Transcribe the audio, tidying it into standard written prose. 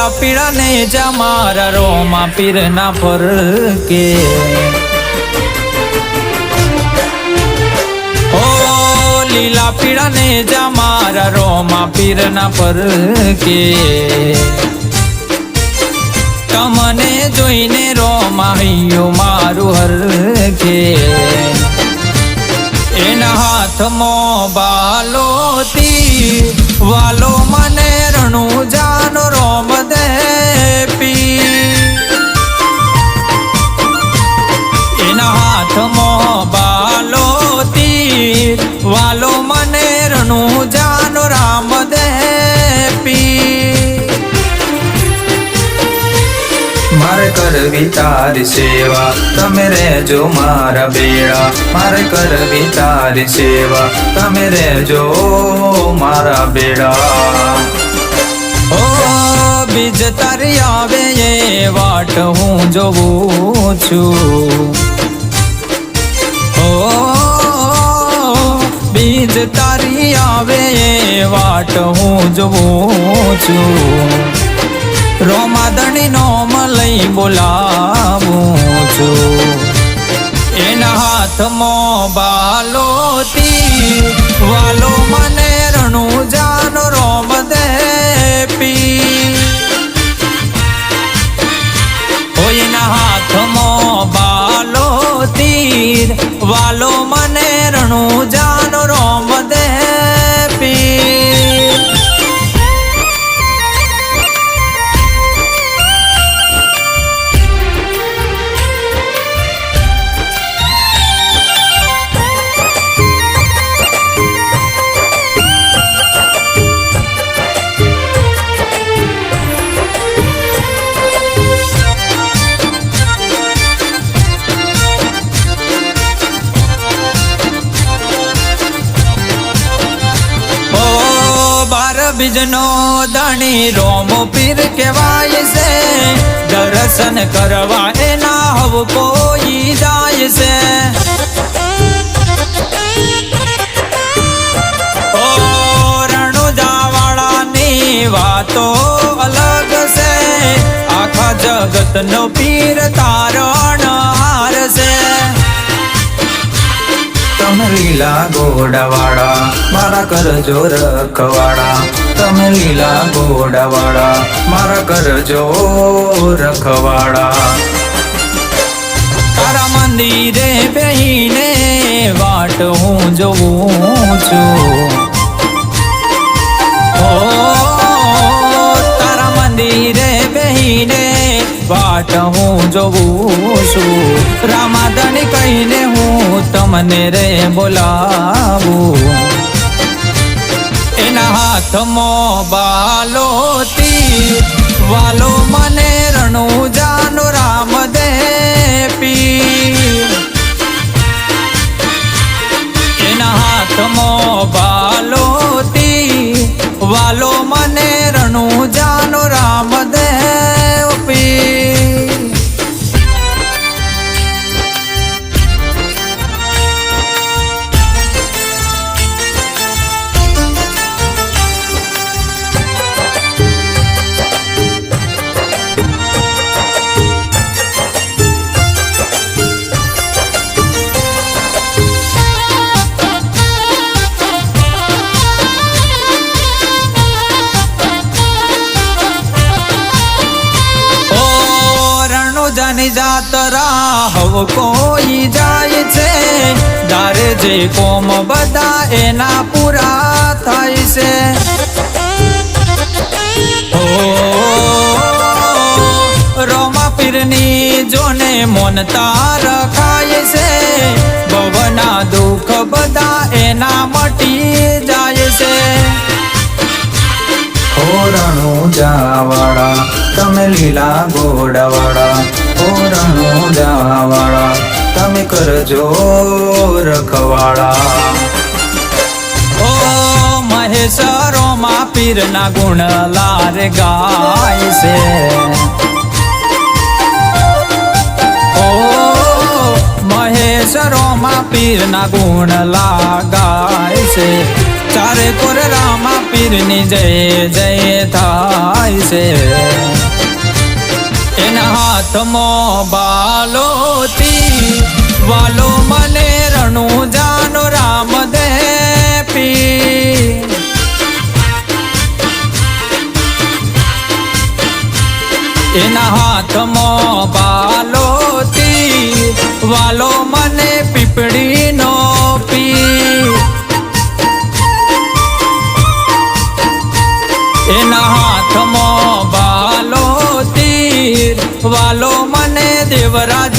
લીલા પીળા ને જા મારા રોમા પીર ના ફરકે લીલા પીળા ને જા મારા રોમા પીર ના ફરકે તમને જોઈને રોમા હૈયું મારું હરકે એના હાથમાં બાલોતી વાલો મને રણું જાનો રોમ દે પી એના હાથમાં બાલોતી વાલો મને રણું જાનો રામ દે પી મારે કરવી તારી સેવા તમે રહેજો મારા બેડા મારે કરવી તારી સેવા તમે રહેજો મારા બેડા ઓ બીજ તારી આવે એ વાટ હું જોઉં છું ઓ બીજ તારી આવે એ વાટ હું જોઉં છું રોમાદણી નોમ લઈ બોલાવું છું એના હાથમાં બાલોતી વાલો મને રણું જાનો રોમ દે પી એના હાથમાં બાલોતી વાલો મને રણું જાનો રોમ દે પી બીજનો ધણી રોમો પીર કહેવાય છે દર્શન કરવા એના હવ કોઈ જાય છે ઓ રણુજાવાળાની વાતો અલગ છે આખા જગતનો પીર તારણ હાર છે તમે લીલા ઘોડાવાળા મારા કરજો રખવાડા તમે લીલા ઘોડાવાળા મારા કરજો રખવાડા તારા મંદિરે બેહીને વાટ હું જોઉં છું ઓ તારા મંદિરે બેહીને વાટ હું જોઉં છું રામાદણી કહીને હું તમને રે બોલાવું એના હાથમાં બાલોતી વાલો મને રણું જાનો રામ દે પી એના હાથમાં બાલોતી વાલો મને રણું જાનો રામ દે પી જાની જાતરા હવ કોઈ જાય છે દારે જે કોમ બધા એના પૂરા થાય છે રોમા પીરની જોને મોનતા રખાય છે ભવના દુઃખ બધા એના મટી જાય છે રણુજાવાળા તમે લીલા ઘોડાવાળા રણુજાવાળા તમે કરજો રખવાડા ઓ મહેશરોમાં પીરના ગુણ લાર ગાય છે ઓ મહેશરોમાં પીરના ગુણ લાગાય છે ચાર ચારે કોર રામા પીરની જય જય થાય છે એના હાથમાં બાલોતી વાલો મને રણું જાનો રામ દે પી એના હાથમાં બાલોતી વાલો મને પીપળી નો પી એના હાથમાં બાલોતી વાલો મને દેવરાજ